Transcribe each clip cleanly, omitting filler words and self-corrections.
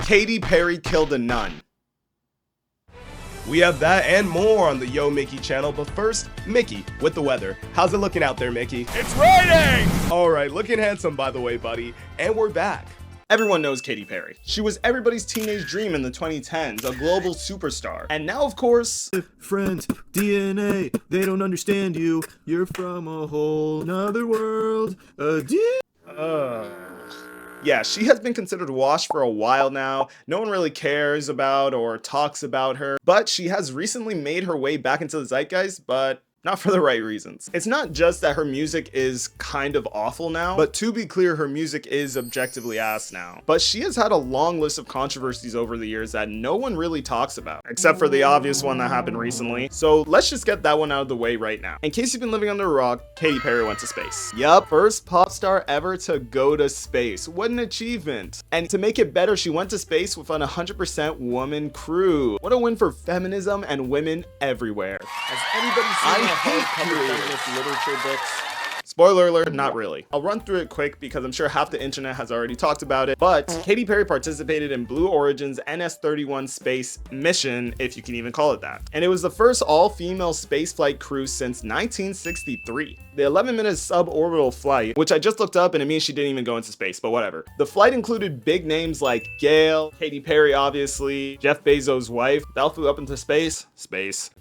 Katy Perry killed a nun. We have that and more on the Yo Mickey channel, but first, Mickey with the weather. How's it looking out there, Mickey? It's raining! Alright, looking handsome by the way, buddy. And we're back. Everyone knows Katy Perry. She was everybody's teenage dream in the 2010s, a global superstar. And now, of course... Friends, DNA, they don't understand you. You're from a whole nother world. Yeah, she has been considered washed for a while now. No one really cares about or talks about her, but she has recently made her way back into the zeitgeist, but not for the right reasons. It's not just that her music is kind of awful now, but to be clear, her music is objectively ass now. But she has had a long list of controversies over the years that no one really talks about, except for the obvious one that happened recently. So let's just get that one out of the way right now. In case you've been living under a rock, Katy Perry went to space. Yup, first pop star ever to go to space. What an achievement. And to make it better, she went to space with an 100% woman crew. What a win for feminism and women everywhere. Has anybody seen hardcover feminist literature books? Spoiler alert, not really. I'll run through it quick because I'm sure half the internet has already talked about it, but Katy Perry participated in Blue Origin's NS-31 space mission, if you can even call it that. And it was the first all-female spaceflight cruise since 1963. The 11-minute suborbital flight, which I just looked up and it means she didn't even go into space, but whatever. The flight included big names like Gail, Katy Perry obviously, Jeff Bezos' wife. They flew up into space,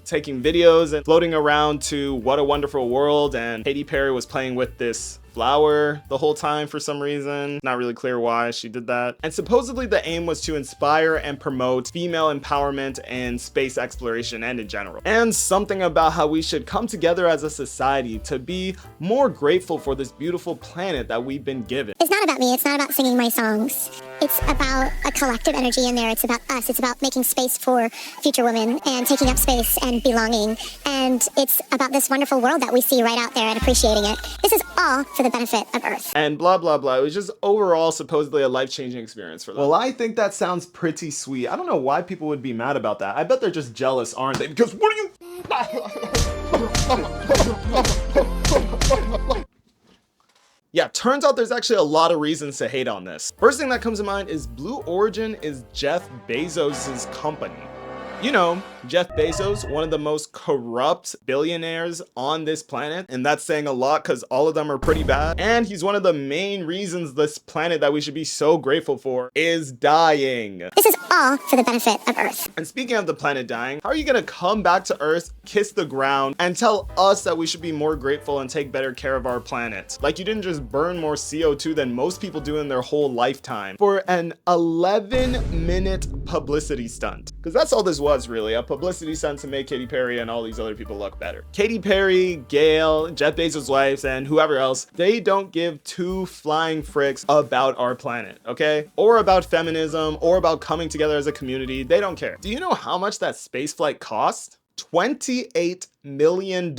taking videos and floating around to What a Wonderful World, and Katy Perry was playing with this flower the whole time for some reason. Not really clear why she did that. And supposedly the aim was to inspire and promote female empowerment and space exploration and in general. And something about how we should come together as a society to be more grateful for this beautiful planet that we've been given. It's not about me, it's not about singing my songs. It's about a collective energy in there. It's about us. It's about making space for future women and taking up space and belonging. And it's about this wonderful world that we see right out there and appreciating it. This is all for the benefit of Earth. And blah, blah, blah. It was just overall supposedly a life-changing experience for them. Well, I think that sounds pretty sweet. I don't know why people would be mad about that. I bet they're just jealous, aren't they? Because what are you... Yeah, turns out there's actually a lot of reasons to hate on this. First thing that comes to mind is Blue Origin is Jeff Bezos' company. You know, Jeff Bezos, one of the most corrupt billionaires on this planet, and that's saying a lot because all of them are pretty bad. And he's one of the main reasons this planet that we should be so grateful for is dying. This is all for the benefit of Earth. And speaking of the planet dying, how are you gonna come back to Earth, kiss the ground, and tell us that we should be more grateful and take better care of our planet? Like you didn't just burn more CO2 than most people do in their whole lifetime for an 11-minute publicity stunt. Because that's all this was really, a publicity stunt to make Katy Perry and all these other people look better. Katy Perry, Gail, Jeff Bezos' wives, and whoever else, they don't give two flying fricks about our planet, okay? Or about feminism, or about coming together as a community. They don't care. Do you know how much that spaceflight cost? $28 million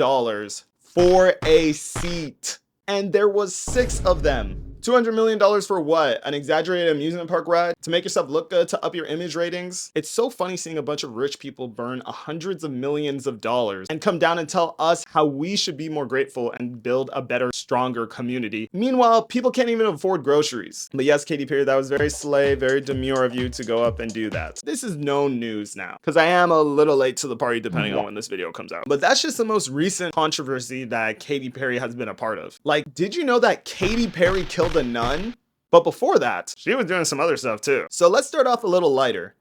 for a seat. And there was 6 of them. $200 million for what? An exaggerated amusement park ride? To make yourself look good, to up your image ratings? It's so funny seeing a bunch of rich people burn hundreds of millions of dollars and come down and tell us how we should be more grateful and build a better, stronger community. Meanwhile, people can't even afford groceries. But yes, Katy Perry, that was very slay, very demure of you to go up and do that. This is no news now, because I am a little late to the party depending on when this video comes out. But that's just the most recent controversy that Katy Perry has been a part of. Like, did you know that Katy Perry killed a nun? But before that, she was doing some other stuff too. So let's start off a little lighter,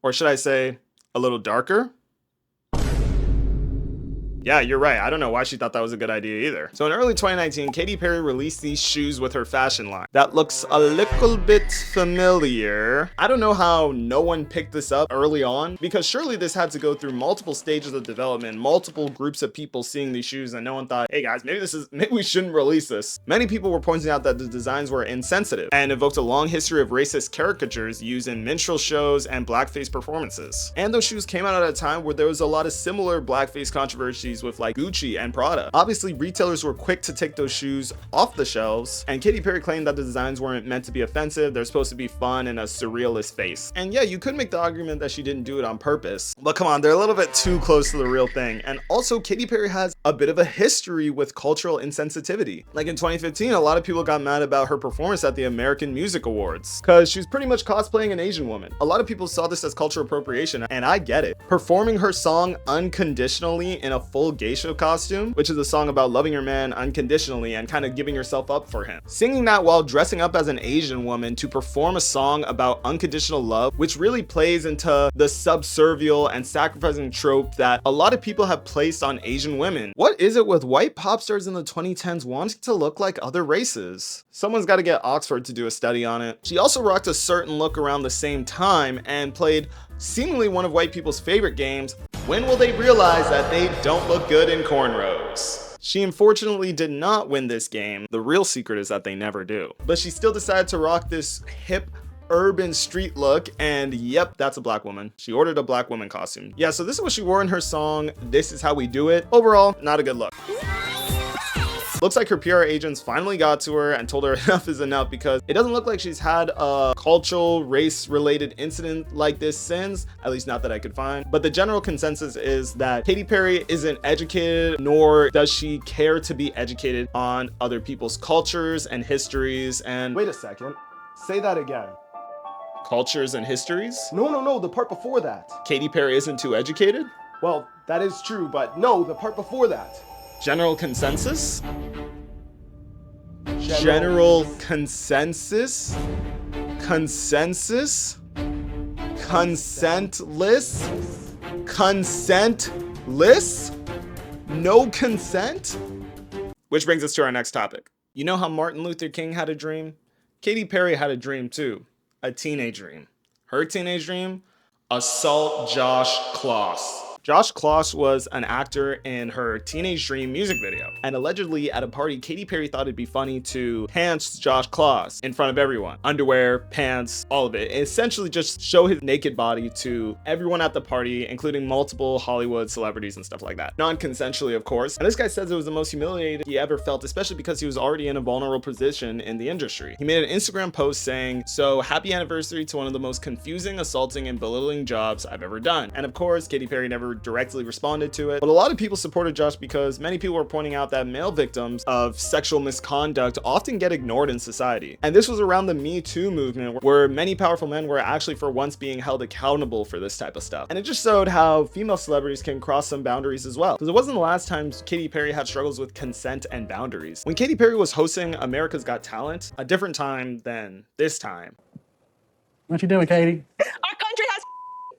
or should I say a little darker? Yeah, you're right. I don't know why she thought that was a good idea either. So in early 2019, Katy Perry released these shoes with her fashion line. That looks a little bit familiar. I don't know how no one picked this up early on, because surely this had to go through multiple stages of development, multiple groups of people seeing these shoes, and no one thought, hey guys, maybe we shouldn't release this. Many people were pointing out that the designs were insensitive and evoked a long history of racist caricatures used in minstrel shows and blackface performances. And those shoes came out at a time where there was a lot of similar blackface controversies celebrities with like Gucci and Prada. Obviously, retailers were quick to take those shoes off the shelves, and Katy Perry claimed that the designs weren't meant to be offensive. They're supposed to be fun and a surrealist face. And yeah, you could make the argument that she didn't do it on purpose, but come on, they're a little bit too close to the real thing. And also, Katy Perry has a bit of a history with cultural insensitivity. Like in 2015, a lot of people got mad about her performance at the American Music Awards because she was pretty much cosplaying an Asian woman. A lot of people saw this as cultural appropriation, and I get it. Performing her song Unconditionally in a full geisha costume, which is a song about loving your man unconditionally and kind of giving yourself up for him. Singing that while dressing up as an Asian woman to perform a song about unconditional love, which really plays into the subservial and sacrificing trope that a lot of people have placed on Asian women. What is it with white pop stars in the 2010s wanting to look like other races? Someone's got to get Oxford to do a study on it. She also rocked a certain look around the same time and played seemingly one of white people's favorite games, When Will They Realize That They Don't Look Good in Cornrows? She unfortunately did not win this game. The real secret is that they never do. But she still decided to rock this hip urban street look, and yep, that's a black woman. She ordered a black woman costume. Yeah, so this is what she wore in her song, This Is How We Do It. Overall, not a good look. Looks like her PR agents finally got to her and told her enough is enough, because it doesn't look like she's had a cultural race-related incident like this since, at least not that I could find. But the general consensus is that Katy Perry isn't educated, nor does she care to be educated on other people's cultures and histories. And Wait a second. Say that again. cultures and histories? No, the part before that. Katy Perry isn't too educated? Well, that is true, but no, the part before that. General consensus? General consensus? Consensus? Consentless? Consentless? No consent? Which brings us to our next topic. You know how Martin Luther King had a dream? Katy Perry had a dream too. A teenage dream. Her teenage dream? Assault Josh Kloss. Josh Kloss was an actor in her Teenage Dream music video, and allegedly at a party, Katy Perry thought it'd be funny to pants Josh Kloss in front of everyone. Underwear, pants, all of it. Essentially just show his naked body to everyone at the party, including multiple Hollywood celebrities and stuff like that. Non-consensually, of course. And this guy says it was the most humiliated he ever felt, especially because he was already in a vulnerable position in the industry. He made an Instagram post saying, "So happy anniversary to one of the most confusing, assaulting, and belittling jobs I've ever done." And of course, Katy Perry never directly responded to it, but a lot of people supported Josh because many people were pointing out that male victims of sexual misconduct often get ignored in society. And this was around the Me Too movement, where many powerful men were actually for once being held accountable for this type of stuff. And it just showed how female celebrities can cross some boundaries as well, because it wasn't the last time Katy Perry had struggles with consent and boundaries. When Katy Perry was hosting America's Got Talent, a different time than this time. What you doing, Katie? Our country has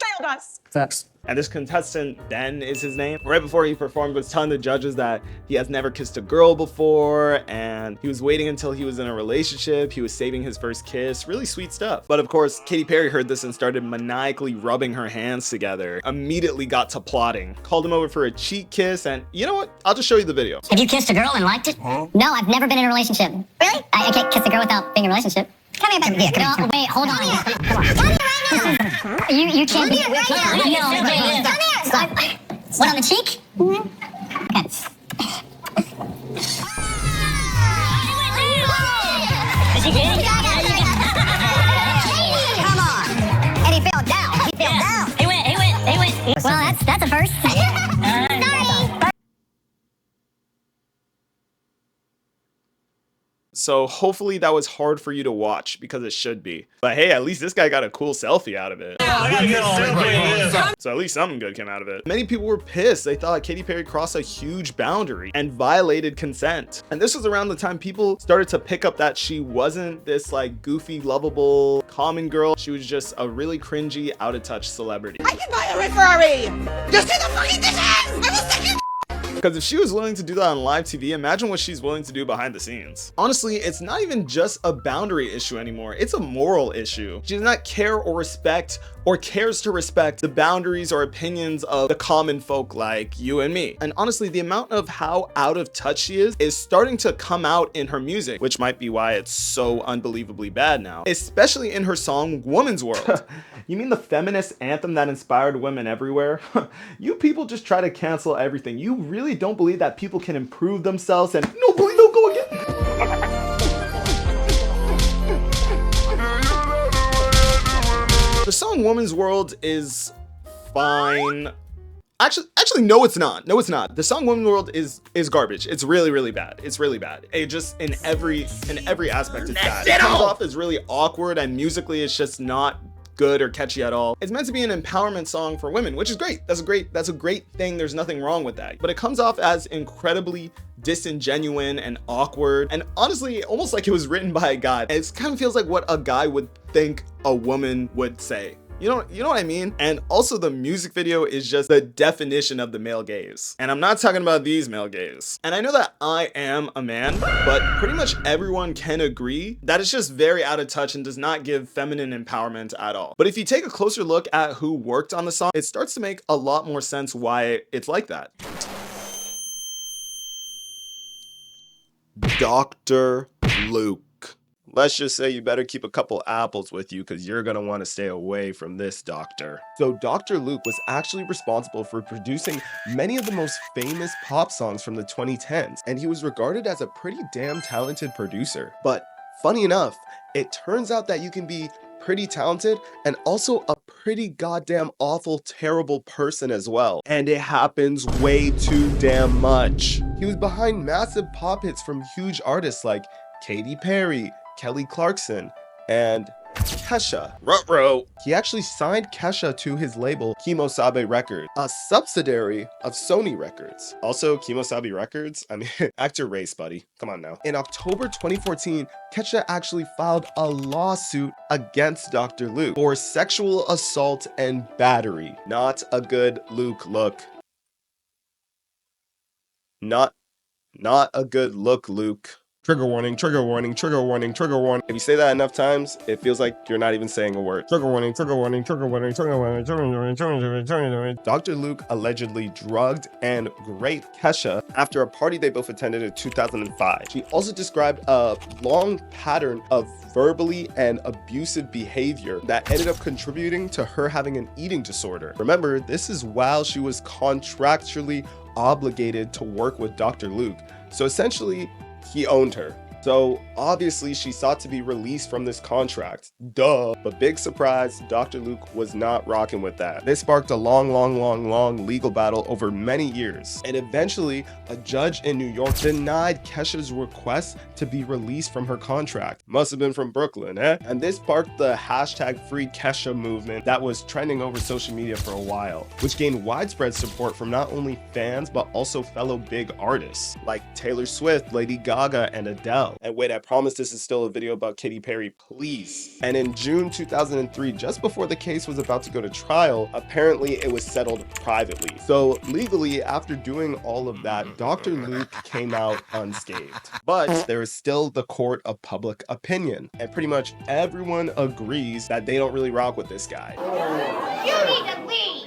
failed us. Facts. And this contestant, Ben is his name, right before he performed was telling the judges that he has never kissed a girl before, and he was waiting until he was in a relationship. He was saving his first kiss. Really sweet stuff. But of course, Katy Perry heard this and started maniacally rubbing her hands together. Immediately got to plotting. Called him over for a cheek kiss, and you know what? I'll just show you the video. Have you kissed a girl and liked it? No, I've never been in a relationship. Really? I can't kiss a girl without being in a relationship. Come here, baby. Yeah, no, wait, hold on. Come on. Tell me right now. You can't be. Right now. No, wait. Come here. Stop. What, on the cheek? Mm-hmm. Okay. Come on. And he fell down. He fell down. He went. Well, that's a first. Sorry. So hopefully that was hard for you to watch, because it should be. But hey, at least this guy got a cool selfie out of it. So at least something good came out of it. Many people were pissed. They thought Katy Perry crossed a huge boundary and violated consent. And this was around the time people started to pick up that she wasn't this like goofy, lovable, common girl. She was just a really cringy, out of touch celebrity. I can buy a red Ferrari. Just do the fucking dishes. I will stick you. Because if she was willing to do that on live TV, imagine what she's willing to do behind the scenes. Honestly, it's not even just a boundary issue anymore. It's a moral issue. She does not care or respect or cares to respect the boundaries or opinions of the common folk like you and me. And honestly, the amount of how out of touch she is starting to come out in her music, which might be why it's so unbelievably bad now, especially in her song Woman's World. You mean the feminist anthem that inspired women everywhere? You people just try to cancel everything. You really don't believe that people can improve themselves and... No, please don't go again! The song Woman's World is fine. Actually, no, it's not. No, it's not. The song Woman's World is garbage. It's really, really bad. It's really bad. It just, in every aspect, it's bad. It comes off as really awkward, and musically it's just not good or catchy at all. It's meant to be an empowerment song for women, which is great. That's a great thing. There's nothing wrong with that. But it comes off as incredibly disingenuous and awkward, and honestly, almost like it was written by a guy. It kind of feels like what a guy would think a woman would say. You know what I mean? And also the music video is just the definition of the male gaze. And I'm not talking about these male gaze. And I know that I am a man, but pretty much everyone can agree that it's just very out of touch and does not give feminine empowerment at all. But if you take a closer look at who worked on the song, it starts to make a lot more sense why it's like that. Dr.Luke. Let's just say you better keep a couple apples with you because you're going to want to stay away from this doctor. So Dr. Luke was actually responsible for producing many of the most famous pop songs from the 2010s, and he was regarded as a pretty damn talented producer. But funny enough, it turns out that you can be pretty talented and also a pretty goddamn awful, terrible person as well. And it happens way too damn much. He was behind massive pop hits from huge artists like Katy Perry, Kelly Clarkson, and Kesha. Ruh-roh. He actually signed Kesha to his label Kemosabe Records, a subsidiary of Sony Records. Also, Kemosabe Records? I mean, act your race, buddy. Come on now. In October 2014, Kesha actually filed a lawsuit against Dr. Luke for sexual assault and battery. Not a good Luke look. Not a good look, Luke. Trigger warning, trigger warning, trigger warning, trigger warning. If you say that enough times, it feels like you're not even saying a word. Trigger warning, trigger warning, trigger warning, trigger warning, trigger warning, trigger warning, trigger warning. Dr. Luke allegedly drugged and raped Kesha after a party they both attended in 2005. She also described a long pattern of verbally and abusive behavior that ended up contributing to her having an eating disorder. Remember, this is while she was contractually obligated to work with Dr. Luke. So essentially, he owned her. So obviously she sought to be released from this contract. Duh. But big surprise, Dr. Luke was not rocking with that. This sparked a long legal battle over many years. And eventually, a judge in New York denied Kesha's request to be released from her contract. Must have been from Brooklyn, eh? And this sparked the #FreeKesha movement that was trending over social media for a while, which gained widespread support from not only fans, but also fellow big artists like Taylor Swift, Lady Gaga, and Adele. And wait, I promise this is still a video about Katy Perry, please. And in June 2003, just before the case was about to go to trial, apparently it was settled privately. So legally, after doing all of that, Dr. Luke came out unscathed. But there is still the court of public opinion. And pretty much everyone agrees that they don't really rock with this guy. You need to leave.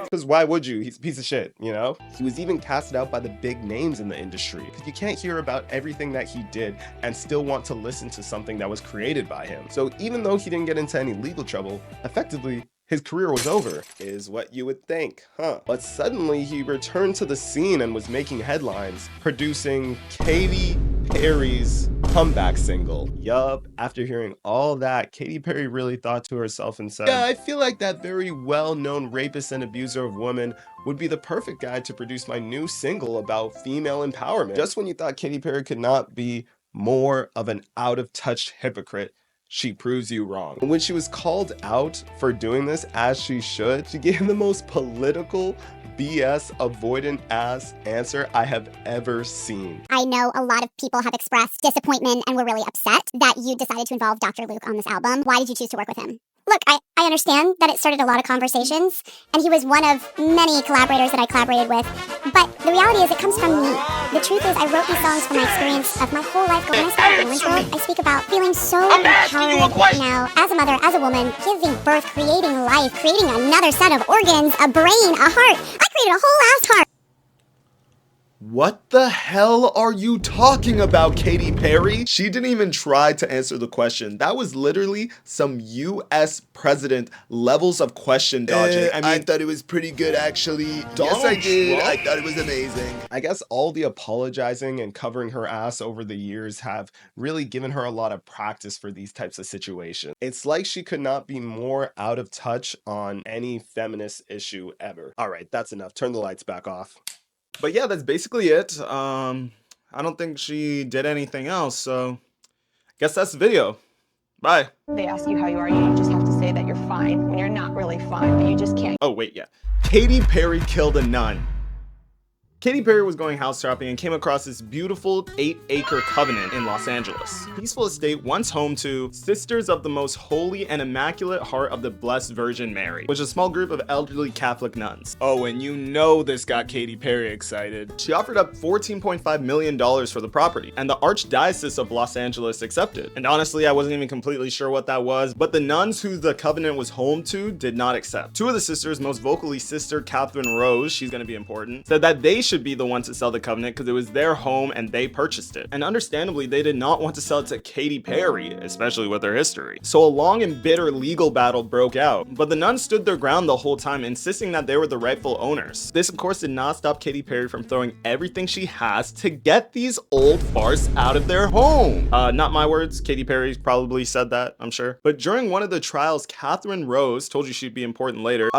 Because why would you? He's a piece of shit, you know? He was even casted out by the big names in the industry. Because you can't hear about everything that he did and still want to listen to something that was created by him. So even though he didn't get into any legal trouble, effectively, his career was over, is what you would think, huh? But suddenly he returned to the scene and was making headlines, producing Katy Perry's comeback single. Yup, after hearing all that, Katy Perry really thought to herself and said, yeah, I feel like that very well-known rapist and abuser of women would be the perfect guy to produce my new single about female empowerment. Just when you thought Katy Perry could not be more of an out-of-touch hypocrite, she proves you wrong. And when she was called out for doing this, as she should, she gave the most political, BS avoidant ass answer I have ever seen. I know a lot of people have expressed disappointment and were really upset that you decided to involve Dr. Luke on this album. Why did you choose to work with him? Look, I understand that it started a lot of conversations, and he was one of many collaborators that I collaborated with, but the reality is it comes from me. The truth is I wrote these songs from my experience of my whole life. When I started Women's World, I speak about feeling so empowered now, as a mother, as a woman, giving birth, creating life, creating another set of organs, a brain, a heart. I created a whole ass heart. What the hell are you talking about, Katy Perry? She didn't even try to answer the question. That was literally some US president levels of question dodging. I thought it was pretty good, actually. Yes, I did. I thought it was amazing. I guess all the apologizing and covering her ass over the years have really given her a lot of practice for these types of situations. It's like she could not be more out of touch on any feminist issue ever. All right, that's enough. Turn the lights back off. But yeah, that's basically it. I don't think she did anything else, so I guess that's the video. Bye. They ask you how you are, you just have to say that you're fine when you're not really fine, but you just can't. Oh, wait, yeah. Katy Perry killed a nun. Katy Perry was going house shopping and came across this beautiful 8-acre covenant in Los Angeles. Peaceful estate once home to Sisters of the Most Holy and Immaculate Heart of the Blessed Virgin Mary, which is a small group of elderly Catholic nuns. Oh, and you know this got Katy Perry excited. She offered up $14.5 million for the property, and the Archdiocese of Los Angeles accepted. And honestly, I wasn't even completely sure what that was, but the nuns who the covenant was home to did not accept. Two of the sisters, most vocally Sister Catherine Rose, she's gonna be important, said that they should be the ones to sell the covenant because it was their home and they purchased it. And understandably, they did not want to sell it to Katy Perry, especially with their history. So a long and bitter legal battle broke out, but the nuns stood their ground the whole time, insisting that they were the rightful owners. This, of course, did not stop Katy Perry from throwing everything she has to get these old farts out of their home. Not my words. Katy Perry probably said that, I'm sure. But during one of the trials, Catherine Rose, told you she'd be important later,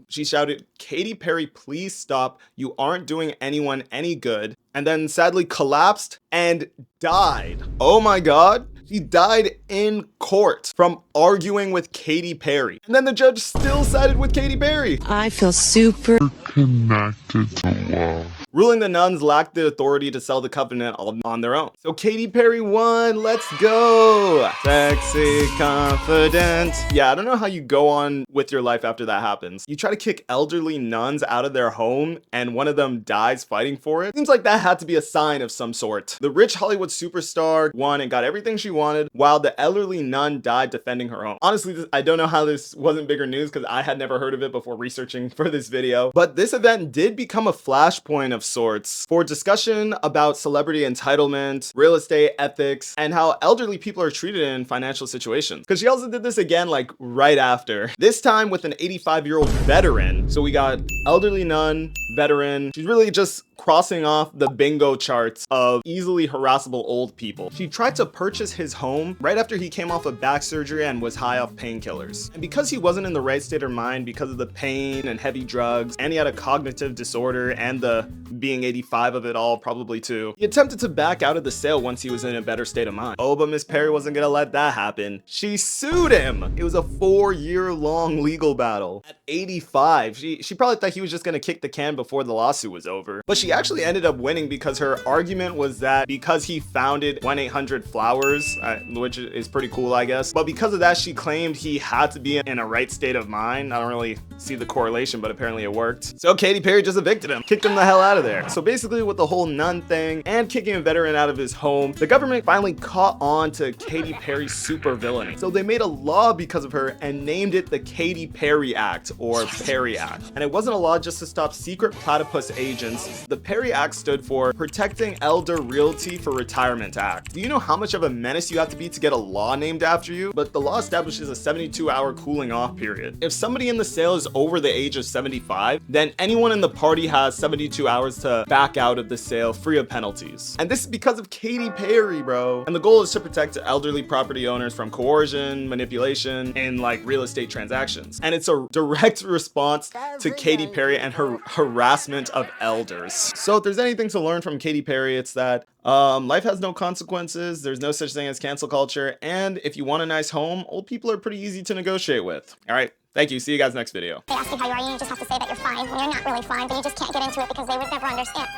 she shouted, "Katy Perry, please stop. You aren't doing anyone any good," and then sadly collapsed and died. Oh my god. He died in court from arguing with Katy Perry. And then the judge still sided with Katy Perry. I feel super connected to love. Ruling the nuns lacked the authority to sell the covenant on their own. So Katy Perry won, let's go! Sexy, confident. Yeah, I don't know how you go on with your life after that happens. You try to kick elderly nuns out of their home and one of them dies fighting for it. Seems like that had to be a sign of some sort. The rich Hollywood superstar won and got everything she wanted, while the elderly nun died defending her home. Honestly, I don't know how this wasn't bigger news because I had never heard of it before researching for this video. But this event did become a flashpoint of sorts for discussion about celebrity entitlement, real estate ethics, and how elderly people are treated in financial situations. Because she also did this again like right after. This time with an 85-year-old veteran. So we got elderly nun, veteran. She's really just crossing off the bingo charts of easily harassable old people. She tried to purchase his home right after he came off of back surgery and was high off painkillers. And because he wasn't in the right state of mind because of the pain and heavy drugs, and he had a cognitive disorder and the being 85 of it all probably too, he attempted to back out of the sale once he was in a better state of mind. Oh, but Miss Perry wasn't gonna let that happen. She sued him. It was a 4-year-long legal battle. At 85, she probably thought he was just gonna kick the can before the lawsuit was over. But she actually ended up winning because her argument was that because he founded 1-800-Flowers, which is pretty cool, I guess. But because of that, she claimed he had to be in a right state of mind. I don't really see the correlation, but apparently it worked. So Katy Perry just evicted him, kicked him the hell out of there. So basically with the whole nun thing and kicking a veteran out of his home, the government finally caught on to Katy Perry's supervillainy. So they made a law because of her and named it the Katy Perry Act, or Perry Act. And it wasn't a law just to stop secret platypus agents. The Perry Act stood for Protecting Elder Realty for Retirement Act. Do you know how much of a menace you have to be to get a law named after you? But the law establishes a 72-hour cooling off period. If somebody in the sale is over the age of 75, then anyone in the party has 72 hours to back out of the sale free of penalties. And this is because of Katy Perry, bro. And the goal is to protect elderly property owners from coercion, manipulation, and like real estate transactions. And it's a direct response to Katy Perry and her harassment of elders. So if there's anything to learn from Katy Perry, it's that life has no consequences, there's no such thing as cancel culture, and if you want a nice home, old people are pretty easy to negotiate with. All right, thank you. See you guys next video. They ask you how you are, you just have to say that you're fine when you're not really fine, but you just can't get into it because they would never understand.